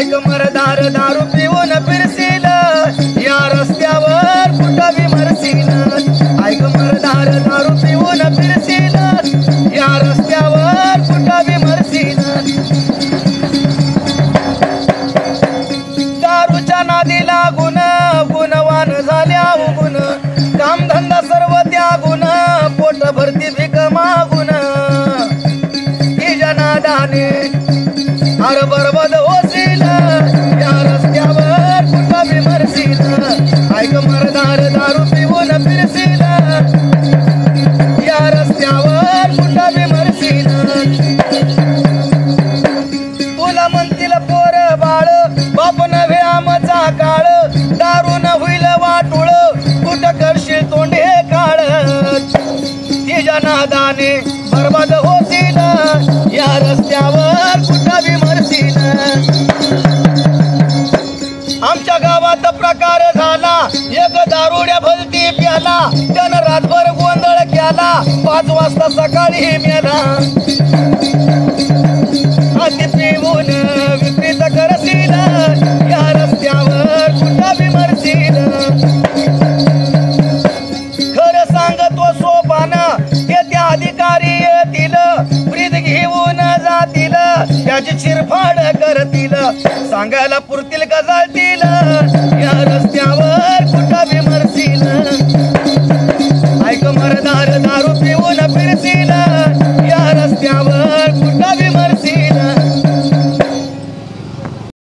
ऐक मरदार दारू पिऊन फिरशील या रस्त्यावर कुठं बी मरशील ऐक मरदार दारू पिऊन फिरशील या रस्त्यावर कुठं बी मरशील दारूच्या नादी लागून गुणवान झाल्या उगुण कामधंदा सर्व त्यागून पोट भरती भीक मागून तिच्या नादाने हर बरबद होशील या रस्त्यावर कुठं बी मरशील ऐक मरदार दारू पिऊन फिरशील या रस्त्यावर कुठं बी मरशील तुला म्हणतील पोर बाळ बाप नव्हे आमचा काळ दारू न होईल वाटुळ कुठं करशील तोंड हे काळ तिच्या नादाने बरबाद होशील या रस्त्यावर कुठं बी मरशील आमच्या गावात प्रकार झाला एक दारुड्या भलती प्याला त्यानं रातभर गोंधळ केला 5 वाजता सकाळी मेला अति पिऊन विपरीत करशील या रस्त्यावर कुठं बी मरशील खरं सांगतो सोपान ते त्या अधिकारी येतील ब्रीद घेऊन जातील त्याची चिरफाड करतील सांगायला पुरतील का जातील